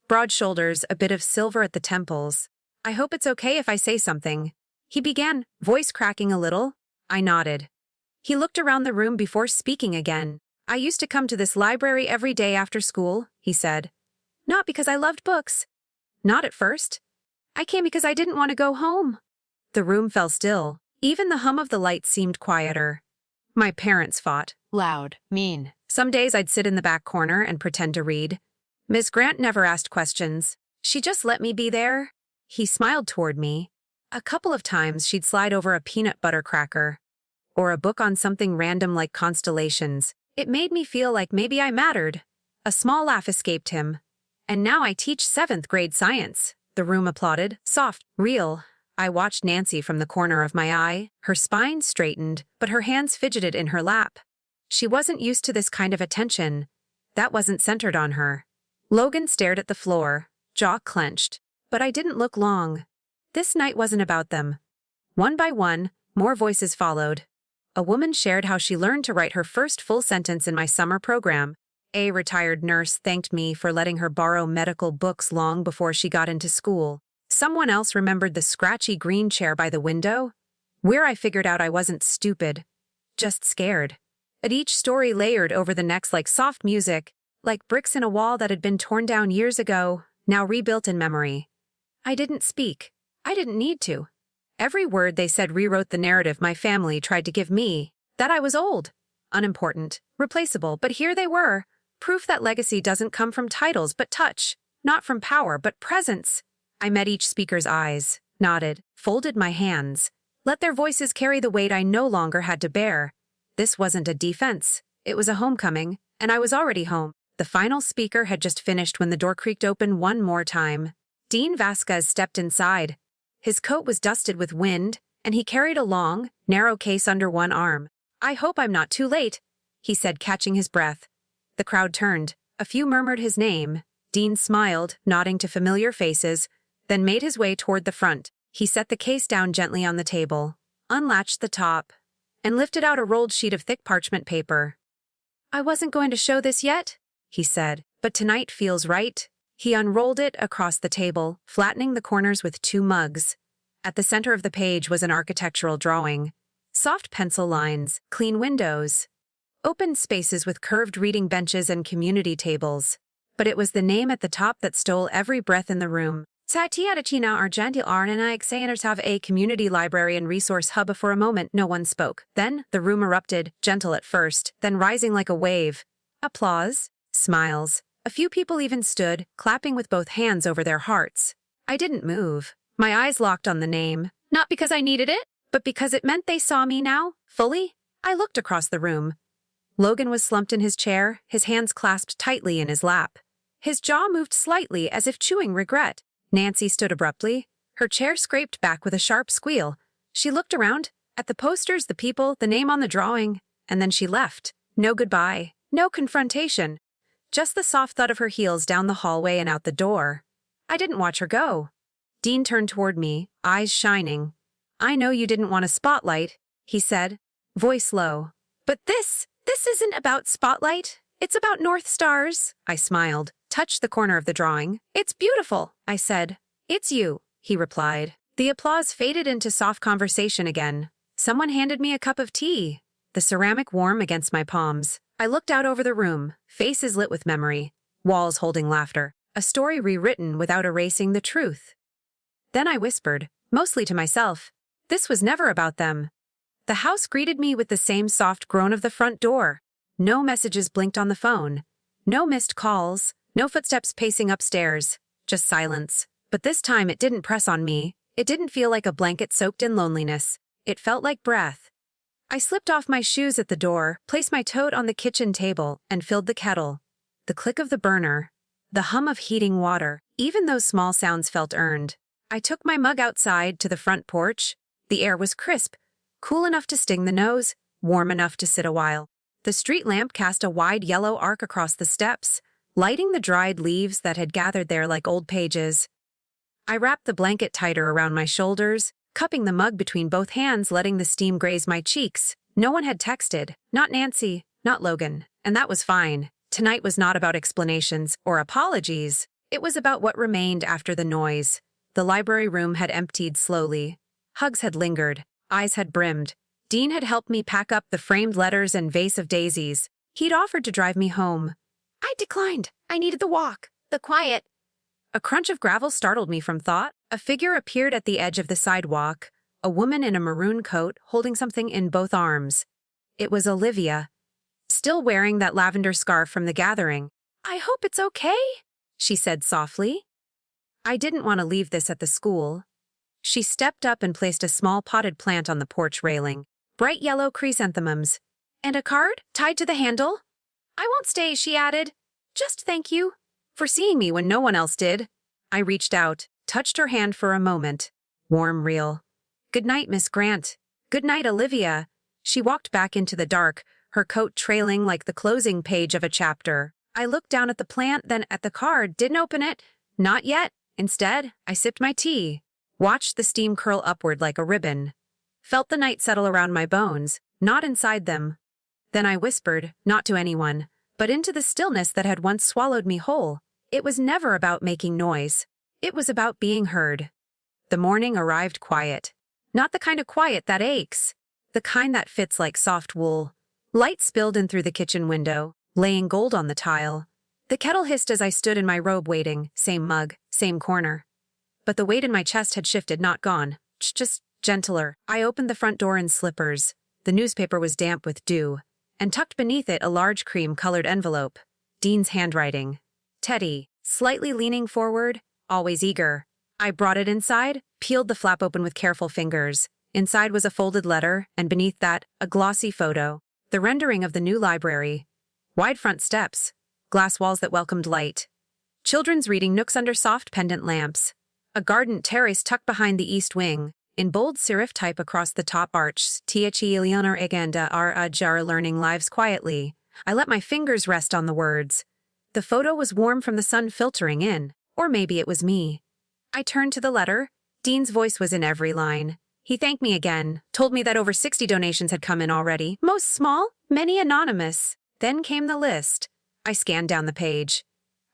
Broad shoulders, a bit of silver at the temples. I hope it's okay if I say something. He began, voice cracking a little. I nodded. He looked around the room before speaking again. I used to come to this library every day after school, he said. Not because I loved books. Not at first. I came because I didn't want to go home. The room fell still. Even the hum of the lights seemed quieter. My parents fought. Loud, mean. Some days I'd sit in the back corner and pretend to read. Miss Grant never asked questions. She just let me be there. He smiled toward me. A couple of times she'd slide over a peanut butter cracker. Or a book on something random like constellations. It made me feel like maybe I mattered. A small laugh escaped him. And now I teach 7th grade science. The room applauded. Soft, real. I watched Nancy from the corner of my eye. Her spine straightened, but her hands fidgeted in her lap. She wasn't used to this kind of attention. That wasn't centered on her. Logan stared at the floor, jaw clenched. But I didn't look long. This night wasn't about them. One by one, more voices followed. A woman shared how she learned to write her first full sentence in my summer program. A retired nurse thanked me for letting her borrow medical books long before she got into school. Someone else remembered the scratchy green chair by the window, where I figured out I wasn't stupid, just scared. At each story layered over the next like soft music, like bricks in a wall that had been torn down years ago, now rebuilt in memory. I didn't speak. I didn't need to. Every word they said rewrote the narrative my family tried to give me, that I was old, unimportant, replaceable, but here they were, proof that legacy doesn't come from titles but touch, not from power but presence. I met each speaker's eyes, nodded, folded my hands, let their voices carry the weight I no longer had to bear. This wasn't a defense, it was a homecoming, and I was already home. The final speaker had just finished when the door creaked open one more time. Dean Vasquez stepped inside. His coat was dusted with wind, and he carried a long, narrow case under one arm. "I hope I'm not too late," he said, catching his breath. The crowd turned. A few murmured his name. Dean smiled, nodding to familiar faces, then made his way toward the front. He set the case down gently on the table, unlatched the top, and lifted out a rolled sheet of thick parchment paper. "I wasn't going to show this yet," he said, "but tonight feels right." He unrolled it across the table, flattening the corners with 2 mugs. At the center of the page was an architectural drawing. Soft pencil lines, clean windows, open spaces with curved reading benches and community tables. But it was the name at the top that stole every breath in the room. Sa Tiadachina Argentil Arnanaik have a community library and resource hub. For a moment, no one spoke. Then, the room erupted, gentle at first, then rising like a wave. Applause, smiles. A few people even stood, clapping with both hands over their hearts. I didn't move. My eyes locked on the name, not because I needed it, but because it meant they saw me now, fully. I looked across the room. Logan was slumped in his chair, his hands clasped tightly in his lap. His jaw moved slightly as if chewing regret. Nancy stood abruptly. Her chair scraped back with a sharp squeal. She looked around, at the posters, the people, the name on the drawing, and then she left. No goodbye, no confrontation. Just the soft thud of her heels down the hallway and out the door. I didn't watch her go. Dean turned toward me, eyes shining. "I know you didn't want a spotlight," he said, voice low. "But this isn't about spotlight. It's about North Stars." I smiled, touched the corner of the drawing. "It's beautiful," I said. "It's you," he replied. The applause faded into soft conversation again. Someone handed me a cup of tea, the ceramic warm against my palms. I looked out over the room, faces lit with memory, walls holding laughter, a story rewritten without erasing the truth. Then I whispered, mostly to myself, this was never about them. The house greeted me with the same soft groan of the front door. No messages blinked on the phone. No missed calls. No footsteps pacing upstairs. Just silence. But this time it didn't press on me. It didn't feel like a blanket soaked in loneliness. It felt like breath. I slipped off my shoes at the door, placed my tote on the kitchen table, and filled the kettle. The click of the burner. The hum of heating water. Even those small sounds felt earned. I took my mug outside to the front porch. The air was crisp, cool enough to sting the nose, warm enough to sit a while. The street lamp cast a wide yellow arc across the steps, lighting the dried leaves that had gathered there like old pages. I wrapped the blanket tighter around my shoulders, cupping the mug between both hands, letting the steam graze my cheeks. No one had texted, not Nancy, not Logan, and that was fine. Tonight was not about explanations or apologies. It was about what remained after the noise. The library room had emptied slowly. Hugs had lingered. Eyes had brimmed. Dean had helped me pack up the framed letters and vase of daisies. He'd offered to drive me home. I declined. I needed the walk, the quiet. A crunch of gravel startled me from thought. A figure appeared at the edge of the sidewalk, a woman in a maroon coat holding something in both arms. It was Olivia, still wearing that lavender scarf from the gathering. "I hope it's okay," she said softly. I didn't want to leave this at the school. She stepped up and placed a small potted plant on the porch railing. Bright yellow chrysanthemums. "And a card tied to the handle?" "I won't stay," she added. "Just thank you for seeing me when no one else did." I reached out, touched her hand for a moment. Warm, real. "Good night, Miss Grant. Good night, Olivia." She walked back into the dark, her coat trailing like the closing page of a chapter. I looked down at the plant, then at the card, didn't open it. Not yet. Instead, I sipped my tea, watched the steam curl upward like a ribbon, felt the night settle around my bones, not inside them. Then I whispered, not to anyone, but into the stillness that had once swallowed me whole. It was never about making noise. It was about being heard. The morning arrived quiet. Not the kind of quiet that aches. The kind that fits like soft wool. Light spilled in through the kitchen window, laying gold on the tile. The kettle hissed as I stood in my robe waiting, same mug, same corner. But the weight in my chest had shifted, not gone, just gentler. I opened the front door in slippers. The newspaper was damp with dew, and tucked beneath it a large cream-colored envelope. Dean's handwriting. Teddy, slightly leaning forward, always eager. I brought it inside, peeled the flap open with careful fingers. Inside was a folded letter, and beneath that, a glossy photo. The rendering of the new library. Wide front steps. Glass walls that welcomed light. Children's reading nooks under soft pendant lamps. A garden terrace tucked behind the east wing. In bold serif type across the top arch, The Eleanor Grant are learning lives quietly. I let my fingers rest on the words. The photo was warm from the sun filtering in. Or maybe it was me. I turned to the letter. Dean's voice was in every line. He thanked me again, told me that over 60 donations had come in already, most small, many anonymous. Then came the list. I scanned down the page.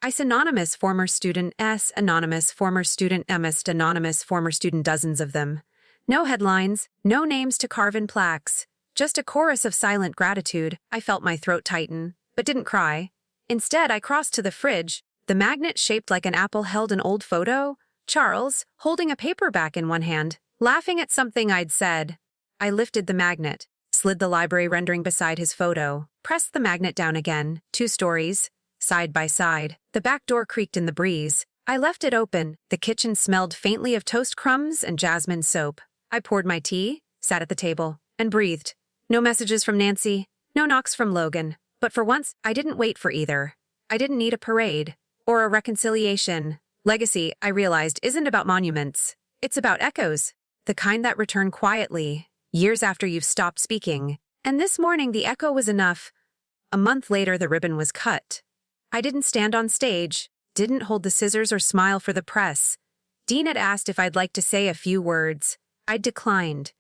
I anonymous former student S, anonymous former student MS, anonymous former student, dozens of them. No headlines, no names to carve in plaques. Just a chorus of silent gratitude. I felt my throat tighten, but didn't cry. Instead, I crossed to the fridge. The magnet shaped like an apple held an old photo. Charles, holding a paperback in one hand, laughing at something I'd said. I lifted the magnet, slid the library rendering beside his photo, pressed the magnet down again, 2 stories, side by side. The back door creaked in the breeze. I left it open. The kitchen smelled faintly of toast crumbs and jasmine soap. I poured my tea, sat at the table, and breathed. No messages from Nancy, no knocks from Logan. But for once, I didn't wait for either. I didn't need a parade or a reconciliation. Legacy, I realized, isn't about monuments. It's about echoes. The kind that return quietly, years after you've stopped speaking. And this morning, the echo was enough. A month later, the ribbon was cut. I didn't stand on stage, didn't hold the scissors or smile for the press. Dean had asked if I'd like to say a few words. I declined.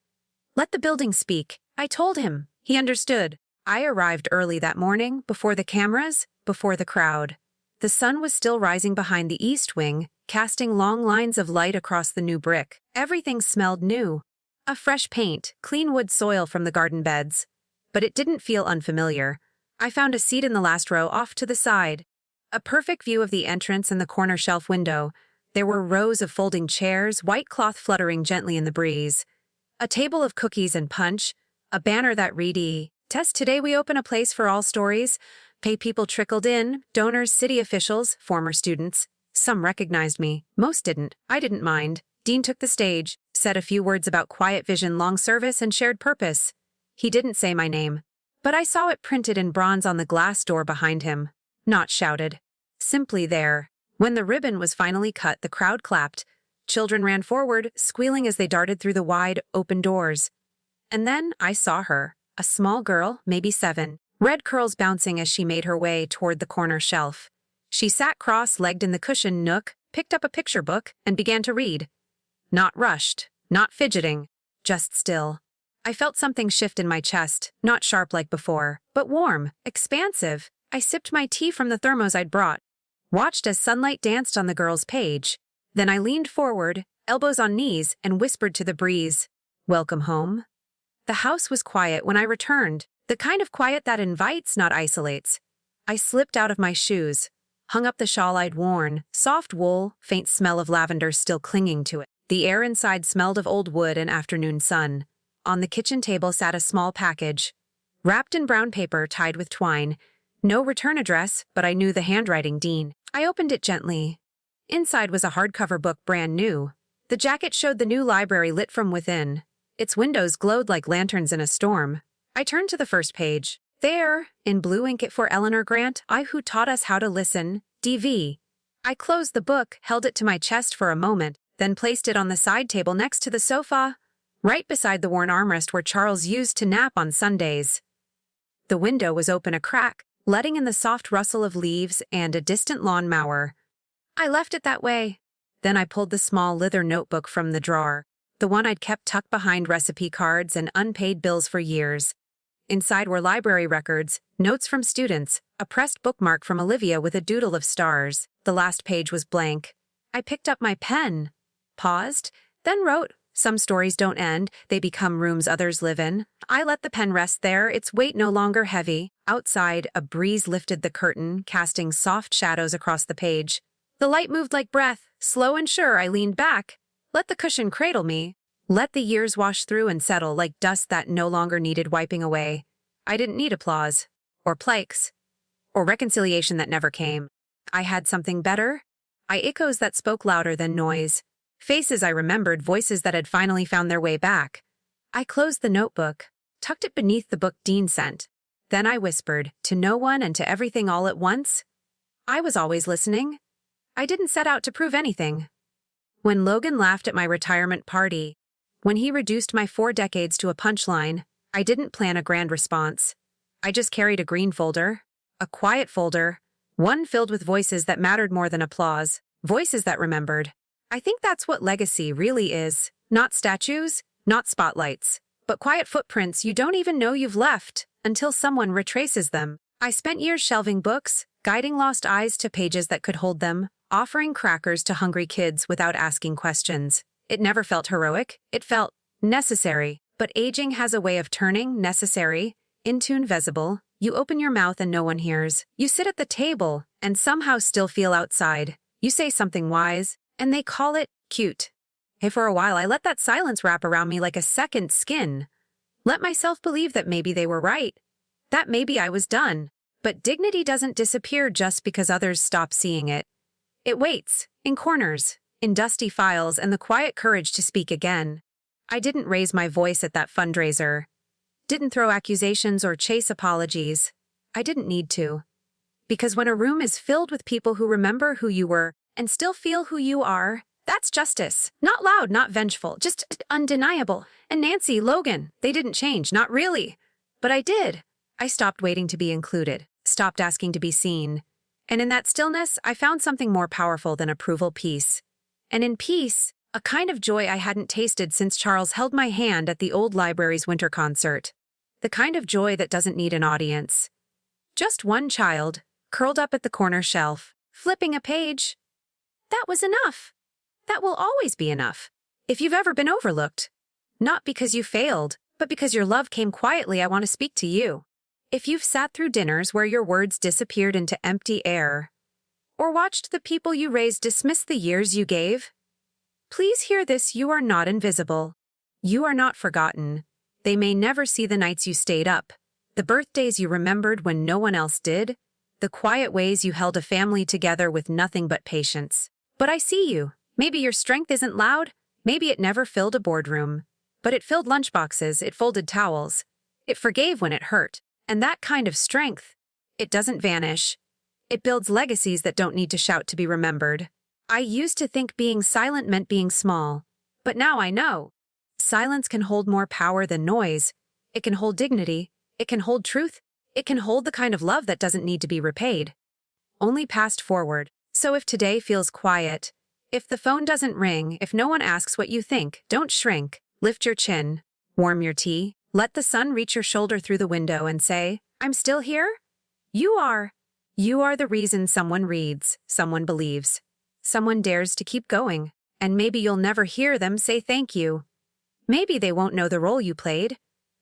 Let the building speak. I told him. He understood. I arrived early that morning, before the cameras, before the crowd. The sun was still rising behind the east wing, casting long lines of light across the new brick. Everything smelled new. A fresh paint, clean wood soil from the garden beds. But it didn't feel unfamiliar. I found a seat in the last row off to the side. A perfect view of the entrance and the corner shelf window. There were rows of folding chairs, white cloth fluttering gently in the breeze. A table of cookies and punch. A banner that read, "Test today we open a place for all stories." Pay people trickled in, donors, city officials, former students. Some recognized me, most didn't. I didn't mind. Dean took the stage, said a few words about quiet vision, long service, and shared purpose. He didn't say my name, but I saw it printed in bronze on the glass door behind him. Not shouted. Simply there. When the ribbon was finally cut, the crowd clapped. Children ran forward, squealing as they darted through the wide, open doors. And then I saw her, a small girl, maybe 7, red curls bouncing as she made her way toward the corner shelf. She sat cross-legged in the cushioned nook, picked up a picture book, and began to read. Not rushed, not fidgeting, just still. I felt something shift in my chest, not sharp like before, but warm, expansive. I sipped my tea from the thermos I'd brought, watched as sunlight danced on the girl's page. Then I leaned forward, elbows on knees, and whispered to the breeze, "Welcome home." The house was quiet when I returned, the kind of quiet that invites, not isolates. I slipped out of my shoes, hung up the shawl I'd worn, soft wool, faint smell of lavender still clinging to it. The air inside smelled of old wood and afternoon sun. On the kitchen table sat a small package, wrapped in brown paper tied with twine. No return address, but I knew the handwriting. Dean. I opened it gently. Inside was a hardcover book, brand new. The jacket showed the new library lit from within. Its windows glowed like lanterns in a storm. I turned to the first page. There, in blue ink for Eleanor Grant, I who taught us how to listen, DV. I closed the book, held it to my chest for a moment, then placed it on the side table next to the sofa, right beside the worn armrest where Charles used to nap on Sundays. The window was open a crack, letting in the soft rustle of leaves and a distant lawn mower. I left it that way. Then I pulled the small leather notebook from the drawer, the one I'd kept tucked behind recipe cards and unpaid bills for years. Inside were library records, notes from students, a pressed bookmark from Olivia with a doodle of stars. The last page was blank. I picked up my pen, paused, then wrote, Some stories don't end, they become rooms others live in. I let the pen rest there, its weight no longer heavy. Outside, a breeze lifted the curtain, casting soft shadows across the page. The light moved like breath. Slow and sure, I leaned back. Let the cushion cradle me. Let the years wash through and settle like dust that no longer needed wiping away. I didn't need applause, or plaques, or reconciliation that never came. I had something better. I echoes that spoke louder than noise. Faces I remembered, voices that had finally found their way back. I closed the notebook, tucked it beneath the book Dean sent. Then I whispered, to no one and to everything all at once. I was always listening. I didn't set out to prove anything. When Logan laughed at my retirement party, when he reduced my 4 decades to a punchline, I didn't plan a grand response. I just carried a green folder, a quiet folder, one filled with voices that mattered more than applause, voices that remembered. I think that's what legacy really is. Not statues, not spotlights, but quiet footprints you don't even know you've left until someone retraces them. I spent years shelving books, guiding lost eyes to pages that could hold them, offering crackers to hungry kids without asking questions. It never felt heroic, it felt necessary. But aging has a way of turning necessary into invisible. You open your mouth and no one hears. You sit at the table and somehow still feel outside. You say something wise, and they call it cute. Hey, for a while I let that silence wrap around me like a second skin. Let myself believe that maybe they were right, that maybe I was done. But dignity doesn't disappear just because others stop seeing it. It waits, in corners, in dusty files, and the quiet courage to speak again. I didn't raise my voice at that fundraiser. Didn't throw accusations or chase apologies. I didn't need to. Because when a room is filled with people who remember who you were and still feel who you are, that's justice. Not loud, not vengeful, just undeniable. And Nancy, Logan, they didn't change, not really. But I did. I stopped waiting to be included, stopped asking to be seen. And in that stillness, I found something more powerful than approval: peace. And in peace, a kind of joy I hadn't tasted since Charles held my hand at the old library's winter concert. The kind of joy that doesn't need an audience. Just one child, curled up at the corner shelf, flipping a page. That was enough. That will always be enough. If you've ever been overlooked, not because you failed, but because your love came quietly, I want to speak to you. If you've sat through dinners where your words disappeared into empty air, or watched the people you raised dismiss the years you gave, please hear this: you are not invisible. You are not forgotten. They may never see the nights you stayed up, the birthdays you remembered when no one else did, the quiet ways you held a family together with nothing but patience. But I see you. Maybe your strength isn't loud, maybe it never filled a boardroom, but it filled lunchboxes, it folded towels, it forgave when it hurt. And that kind of strength, it doesn't vanish. It builds legacies that don't need to shout to be remembered. I used to think being silent meant being small, but now I know. Silence can hold more power than noise. It can hold dignity. It can hold truth. It can hold the kind of love that doesn't need to be repaid, only passed forward. So if today feels quiet, if the phone doesn't ring, if no one asks what you think, don't shrink. Lift your chin. Warm your tea. Let the sun reach your shoulder through the window and say, I'm still here? You are. You are the reason someone reads, someone believes, someone dares to keep going. And maybe you'll never hear them say thank you. Maybe they won't know the role you played,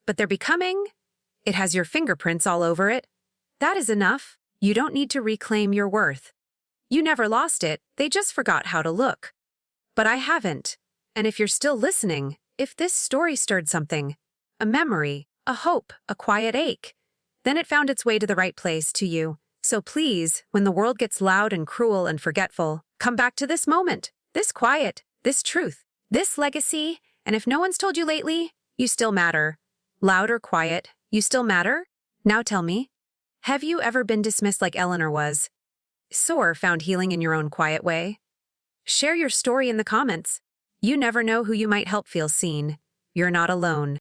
but they're becoming. It has your fingerprints all over it. That is enough. You don't need to reclaim your worth. You never lost it, they just forgot how to look. But I haven't. And if you're still listening, if this story stirred something, a memory, a hope, a quiet ache, then it found its way to the right place, to you. So please, when the world gets loud and cruel and forgetful, come back to this moment, this quiet, this truth, this legacy. And if no one's told you lately, you still matter. Loud or quiet, you still matter? Now tell me, have you ever been dismissed like Eleanor was? Or found healing in your own quiet way? Share your story in the comments. You never know who you might help feel seen. You're not alone.